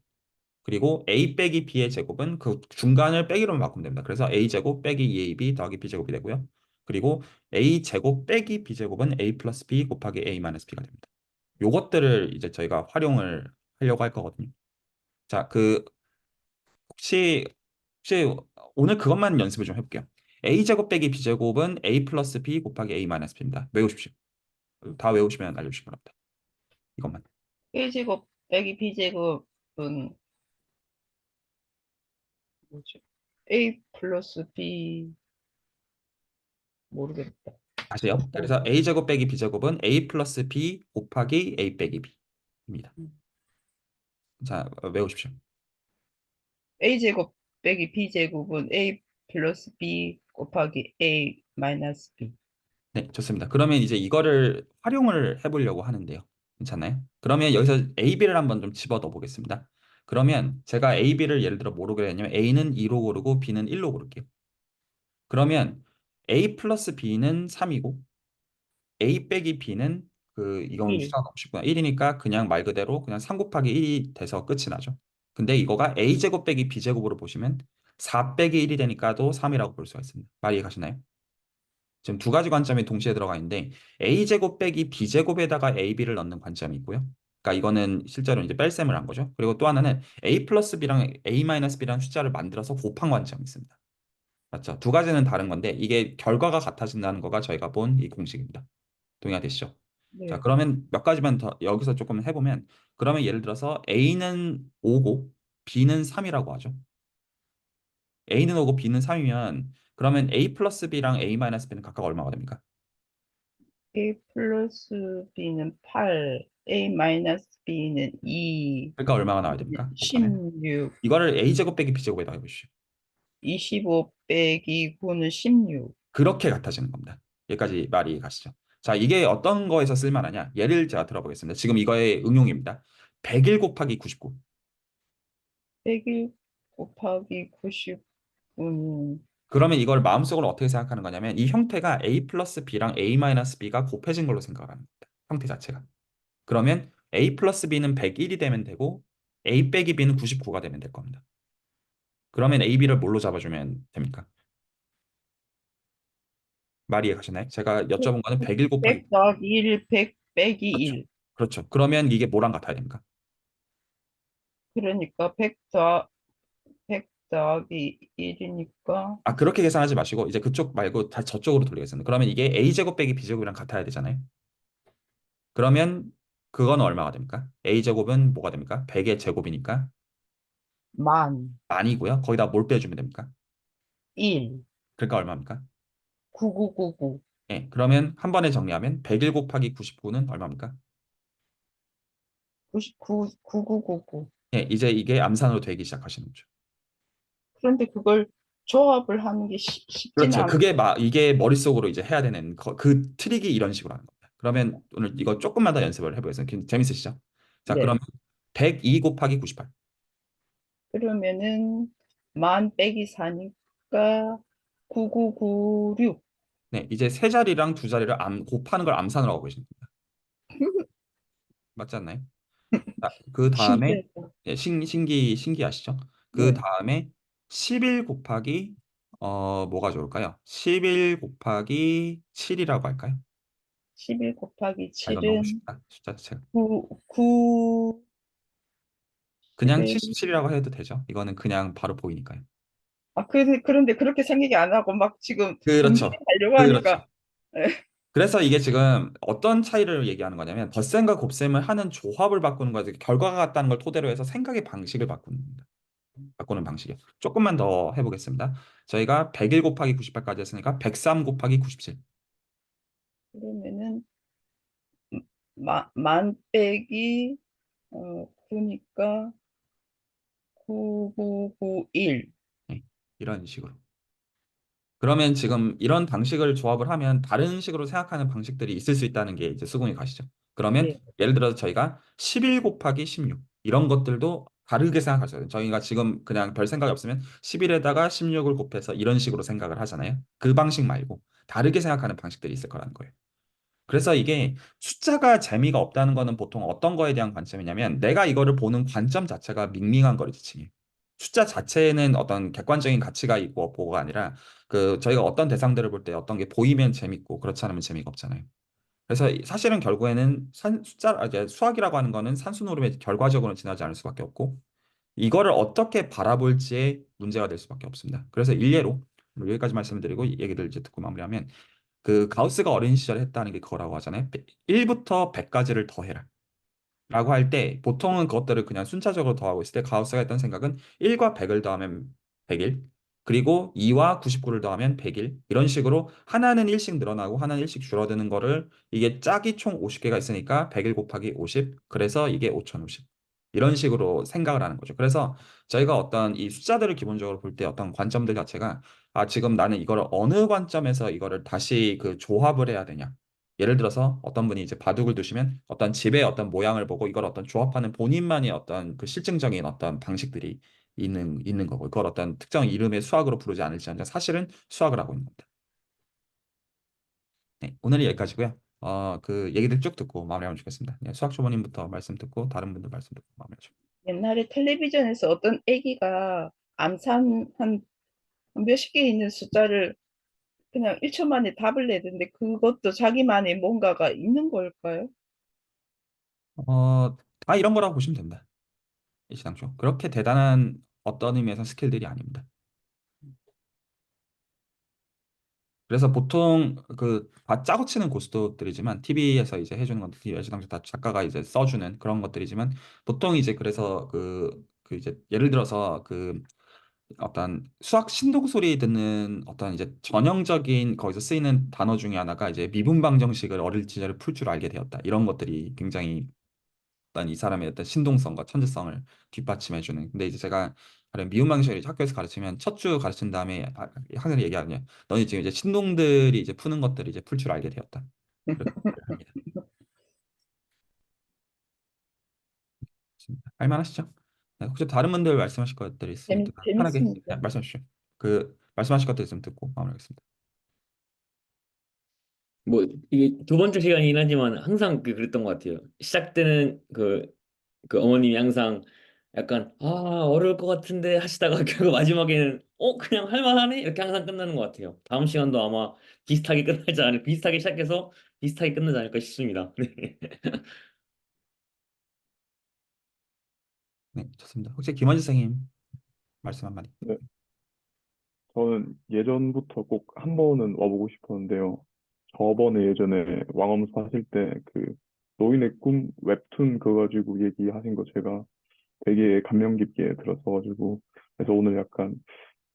그리고 a 빼기 b의 제곱은 그 중간을 빼기로만 바꾸면 됩니다. 그래서 a 제곱 빼기 2ab 더하기 b 제곱이 되고요. 그리고 a 제곱 빼기 b 제곱은 a 플러스 b 곱하기 a 마이너스 b가 됩니다. 요것들을 이제 저희가 활용을 하려고 할 거거든요. 자, 그 혹시 혹시 오늘 그것만 연습을 좀 해볼게요. a 제곱 빼기 b 제곱은 a 플러스 b 곱하기 a 마이너스 b입니다. 외우십시오. 다 외우시면 알려주시기 바랍니다. 이것만. 1제곱 빼기 b제곱은 뭐지? A 플러스 B 모르겠다. 아세요? 그래서 a 제곱 빼기 b 제곱은 a 플러스 b 곱하기 a 빼기 b입니다. 자, 외우십시오. A제곱 빼기 B제곱은 A 플러스 B 곱하기 A 마이너스 B. 네, 좋습니다. 그러면 이제 이거를 활용을 해보려고 하는데요. 괜찮나요? 그러면 여기서 A, B를 한번 좀 집어넣어 보겠습니다. 그러면 제가 A, B를 예를 들어 뭐로 그랬냐면 A는 2로 고르고 B는 1로 고를게요. 그러면 A 플러스 B는 3이고 A 빼기 B는 이건 1. 숫자가 너무 쉽구나. 1이니까 그냥 말 그대로 그냥 3 곱하기 1이 돼서 끝이 나죠. 근데 이거가 A제곱 빼기 B제곱으로 보시면 4 빼기 1이 되니까 또 3이라고 볼 수가 있습니다. 말이 이해가시나요? 지금 두 가지 관점이 동시에 들어가 있는데 a제곱 빼기 b제곱에다가 ab를 넣는 관점이 있고요. 그러니까 이거는 실제로 이제 뺄셈을 한 거죠. 그리고 또 하나는 a 플러스 b랑 a 마이너스 b라는 숫자를 만들어서 곱한 관점이 있습니다. 맞죠? 두 가지는 다른 건데 이게 결과가 같아진다는 거가 저희가 본 이 공식입니다. 동의가 되시죠? 자, 네. 그러면 몇 가지만 더 여기서 조금 해보면 그러면 예를 들어서 a는 5고 b는 3이라고 하죠. a는 5고 b는 3이면 그러면 a 플러스 b랑 a 마이너스 b는 각각 얼마가 됩니까? A 플러스 B는 8, A 마이너스 B는 2, 그러니까 얼마가 나와야 됩니까? 곱하면 16, 이거를 a제곱 빼기 b제곱에다 해보시죠. 25 빼기 9는 16. 그렇게 같아지는 겁니다. 여기까지 말이 가시죠. 자, 이게 어떤 거에서 쓸만하냐? 예를 제가 들어보겠습니다. 지금 이거의 응용입니다. 101 곱하기 99. 100일 곱하기 99는 그러면 이걸 마음속으로 어떻게 생각하는 거냐면 이 형태가 a 플러스 b랑 a 마이너스 b가 곱해진 걸로 생각하는 겁니다. 형태 자체가. 그러면 a 플러스 b는 101이 되면 되고 a 빼기 b는 99가 되면 될 겁니다. 그러면 a, b를 뭘로 잡아주면 됩니까? 말이 이해 가시나요? 제가 여쭤본 거는 101 곱하기 100 더하기 1, 100 빼기 그렇죠. 1. 그렇죠. 그러면 이게 뭐랑 같아야 됩니까? 그러니까 100 더하기 1이니까 아, 그렇게 계산하지 마시고 이제 그쪽 말고 다 저쪽으로 돌리겠습니다. 그러면 이게 a제곱 빼기 b제곱이랑 같아야 되잖아요. 그러면 그건 얼마가 됩니까? a제곱은 뭐가 됩니까? 100의 제곱이니까 만, 만이고요. 거기다 뭘 빼주면 됩니까? 1, 그러니까 얼마입니까? 9999, 예, 그러면 한 번에 정리하면 101 곱하기 99는 얼마입니까? 99, 9999. 예, 이제 이게 암산으로 되기 시작하시는 거죠. 그런데 그걸 조합을 하는 게 쉽지는 그렇죠. 않아. 이게 머릿속으로 이제 해야 되는 그 트릭이 이런 식으로 하는 겁니다. 그러면 오늘 이거 조금만 더 연습을 해보겠습니다. 재밌으시죠? 자, 그러면 네. 102 곱하기 98. 그러면은 만 빼기 4니까 9996. 네, 이제 세 자리랑 두 자리를 곱하는 걸 암산으로 하고 계십니다. 맞지 않나요? 자, 그 다음에 신기하다. 예, 신기하시죠? 그 네. 다음에 11 곱하기 뭐가 좋을까요? 11 곱하기 7이라고 할까요? 11 곱하기 아, 이건 너무 7은 쉽다. 숫자 자체가. 9, 그냥 11. 77이라고 해도 되죠. 이거는 그냥 바로 보이니까요. 그런데 그렇게 생각이 안 하고 막 지금 그렇죠. 분석하려고 그렇죠. 하니까. 네. 그래서 이게 지금 어떤 차이를 얘기하는 거냐면 덧셈과 곱셈을 하는 조합을 바꾸는 거지 결과가 같다는 걸 토대로 해서 생각의 방식을 바꾸는 겁니다. 바꾸는 방식이요. 조금만 더 해보겠습니다. 저희가 101 곱하기 98까지 했으니까 103 곱하기 97. 그러면은 만 빼기 9니까 9991. 네, 이런 식으로. 그러면 지금 이런 방식을 조합을 하면 다른 식으로 생각하는 방식들이 있을 수 있다는 게 이제 수긍이 가시죠. 그러면 네. 예를 들어서 저희가 11 곱하기 16 이런 것들도 다르게 생각할 수 있어요. 저희가 지금 그냥 별 생각이 없으면 11에다가 16을 곱해서 이런 식으로 생각을 하잖아요. 그 방식 말고 다르게 생각하는 방식들이 있을 거라는 거예요. 그래서 이게 숫자가 재미가 없다는 거는 보통 어떤 거에 대한 관점이냐면 내가 이거를 보는 관점 자체가 밍밍한 거를 지칭해요. 숫자 자체에는 어떤 객관적인 가치가 있고 없고가 아니라 그 저희가 어떤 대상들을 볼 때 어떤 게 보이면 재밌고 그렇지 않으면 재미가 없잖아요. 그래서 사실은 결국에는 이제 수학이라고 하는 거는 산수노름의 결과적으로는 지나지 않을 수밖에 없고 이거를 어떻게 바라볼지에 문제가 될 수밖에 없습니다. 그래서 일례로 여기까지 말씀드리고 얘기를 이제 듣고 마무리하면 그 가우스가 어린 시절에 했다는 게 그거라고 하잖아요. 1부터 100까지를 더해라. 라고 할 때 보통은 그것들을 그냥 순차적으로 더하고 있을 때 가우스가 했던 생각은 1과 100을 더하면 100일 그리고 2와 99를 더하면 100일 이런 식으로 하나는 1씩 늘어나고 하나는 1씩 줄어드는 거를 이게 짝이 총 50개가 있으니까 100일 곱하기 50 그래서 이게 5050 이런 식으로 생각을 하는 거죠. 그래서 저희가 어떤 이 숫자들을 기본적으로 볼 때 어떤 관점들 자체가 아 지금 나는 이거를 어느 관점에서 이거를 다시 그 조합을 해야 되냐 예를 들어서 어떤 분이 이제 바둑을 두시면 어떤 집의 어떤 모양을 보고 이걸 어떤 조합하는 본인만의 어떤 그 실증적인 어떤 방식들이 있는 거고 그걸 어떤 특정 이름의 수학으로 부르지 않을지언정 사실은 수학을 하고 있는 겁니다. 네, 오늘은 여기까지고요. 그 얘기들 쭉 듣고 마무리하면 좋겠습니다. 네, 수학 초보님부터 말씀 듣고 다른 분들 말씀 듣고 마무리하죠. 옛날에 텔레비전에서 어떤 애기가 암산 한 몇십 개 있는 숫자를 그냥 1초 만에 답을 내던데 그것도 자기만의 뭔가가 있는 걸까요? 다 이런 거라고 보시면 됩니다. 일시당초. 그렇게 대단한 어떤 의미에서 스킬들이 아닙니다. 그래서 보통 그 다 짜고 치는 고스톱들이지만 TV에서 이제 해주는 건 TV에서 당시 다 작가가 이제 써주는 그런 것들이지만 보통 이제 그래서 그 이제 예를 들어서 그 어떤 수학 신동 소리 듣는 어떤 이제 전형적인 거기서 쓰이는 단어 중에 하나가 이제 미분방 정식을 어릴 시절에 풀 줄 알게 되었다. 이런 것들이 굉장히 어떤 이 사람의 어떤 신동성과 천재성을 뒷받침해주는. 근데 이제 제가 다른 미음방식을 학교에서 가르치면 첫 주 가르친 다음에 학생들이 얘기하거든요. 너희 지금 이제 신동들이 이제 푸는 것들을 이제 풀 줄 알게 되었다. 그렇게 얘기를 합니다. 좋습니다. 할만하시죠? 네, 혹시 다른 분들 말씀하실 것들이 있으면 또 편하게 재밌습니다. 말씀해 주시죠. 그 말씀하실 것들 있으면 듣고 마무리하겠습니다. 뭐 이게 두 번째 시간이긴 하지만 항상 그랬던 것 같아요. 시작되는 그 어머님이 항상 약간 아 어려울 것 같은데 하시다가 결국 마지막에는 그냥 할만하네 이렇게 항상 끝나는 것 같아요. 다음 시간도 아마 비슷하게 시작해서 비슷하게 끝나지 않을까 싶습니다. 네. 네, 좋습니다. 혹시 김원지 선생님 말씀 한마디. 네, 저는 예전부터 꼭 한 번은 와보고 싶었는데요. 저번에 예전에 왕엄수 하실 때 그 노인의 꿈 웹툰 그거 가지고 얘기하신 거 제가 되게 감명 깊게 들었어가지고 그래서 오늘 약간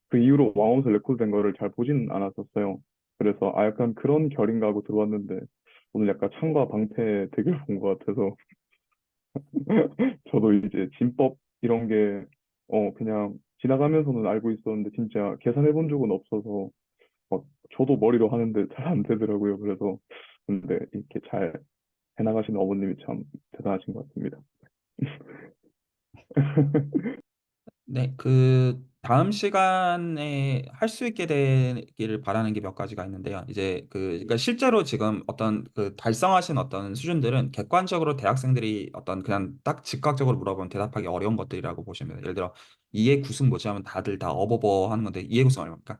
그 이후로 왕엄수 레코드 된 거를 잘 보지는 않았었어요. 그래서 아 약간 그런 결인가 하고 들어왔는데 오늘 약간 창과 방패 대결 본 것 같아서 저도 이제 진법 이런 게 그냥 지나가면서는 알고 있었는데 진짜 계산해 본 적은 없어서 저도 머리로 하는데 잘 안 되더라고요. 그래서 근데 이렇게 잘 해나가시는 어머님이 참 대단하신 것 같습니다. 네, 그 다음 시간에 할 수 있게 되기를 바라는 게 몇 가지가 있는데요. 이제 그러니까 실제로 지금 어떤 그 달성하신 어떤 수준들은 객관적으로 대학생들이 어떤 그냥 딱 즉각적으로 물어보면 대답하기 어려운 것들이라고 보시면 돼요. 예를 들어 이해 구승 뭐지 하면 다들 다 어버버 하는 건데 이해 구승 얼마입니까?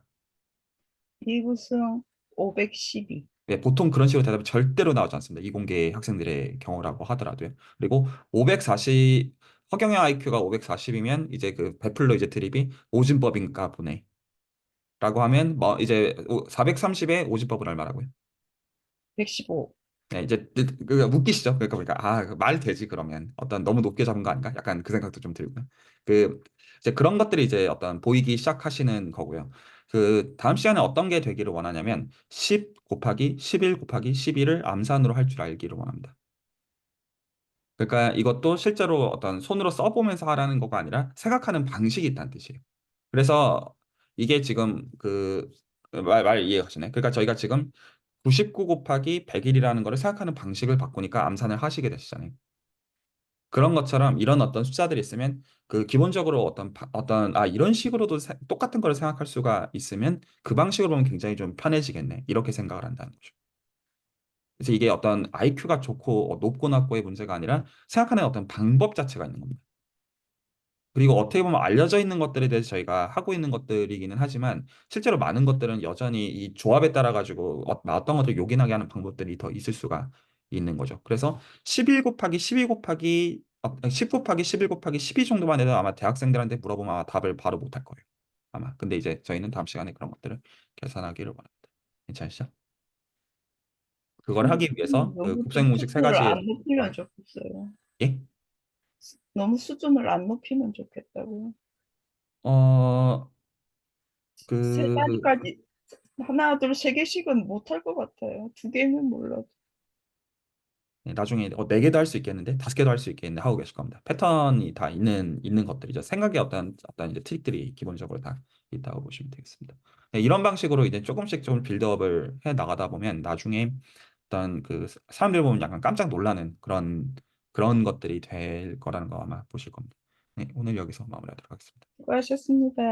이구승 512. 네, 보통 그런 식으로 대답이 절대로 나오지 않습니다. 이공계 학생들의 경우라고 하더라도요. 그리고 540 허경영 IQ가 540이면 이제 그 베플러 이제 드립이 오진법인가 보네. 라고 하면 뭐 이제 430의 오진법은 얼마라고요? 115. 네, 이제 그 웃기시죠? 그러니까 말 되지 그러면 어떤 너무 높게 잡은 거 아닌가? 약간 그 생각도 좀 들고요. 그 이제 그런 것들이 이제 어떤 보이기 시작하시는 거고요. 그 다음 시간에 어떤 게 되기를 원하냐면 10 곱하기 11 곱하기 12를 암산으로 할 줄 알기를 원합니다. 그러니까 이것도 실제로 어떤 손으로 써보면서 하라는 거가 아니라 생각하는 방식이 있다는 뜻이에요. 그래서 이게 지금 말 이해가시네. 그러니까 저희가 지금 99 곱하기 100일이라는 거를 생각하는 방식을 바꾸니까 암산을 하시게 되시잖아요. 그런 것처럼 이런 어떤 숫자들이 있으면 그 기본적으로 이런 식으로도 똑같은 걸 생각할 수가 있으면 그 방식으로 보면 굉장히 좀 편해지겠네. 이렇게 생각을 한다는 거죠. 그래서 이게 어떤 IQ가 좋고 높고 낮고의 문제가 아니라 생각하는 어떤 방법 자체가 있는 겁니다. 그리고 어떻게 보면 알려져 있는 것들에 대해서 저희가 하고 있는 것들이기는 하지만 실제로 많은 것들은 여전히 이 조합에 따라 가지고 어떤 것들 요긴하게 하는 방법들이 더 있을 수가 있는 거죠. 그래서 11 곱하기 12 곱하기 10 곱하기 11 곱하기 12 정도만 해도 아마 대학생들한테 물어보면 아마 답을 바로 못 할 거예요. 아마. 근데 이제 저희는 다음 시간에 그런 것들을 계산하기를 원합니다. 괜찮으시죠? 그걸 하기 위해서 그 너무 좀 곱셈 공식 세 수준을 가지의 안 높이면 좋겠어요. 예? 너무 수준을 안 높이면 좋겠다고요. 어, 세 그 가지까지 하나, 둘, 세 개씩은 못할 것 같아요. 두 개는 몰라도. 나중에 4개도 할 수 있겠는데 5개도 할 수 있겠는데 하고 계실 겁니다. 패턴이 다 있는 것들이죠. 생각에 어떤 이제 트릭들이 기본적으로 다 있다고 보시면 되겠습니다. 네, 이런 방식으로 이제 조금씩 좀 빌드업을 해 나가다 보면 나중에 어떤 그 사람들 보면 약간 깜짝 놀라는 그런 것들이 될 거라는 거 아마 보실 겁니다. 네, 오늘 여기서 마무리하도록 하겠습니다. 수고하셨습니다.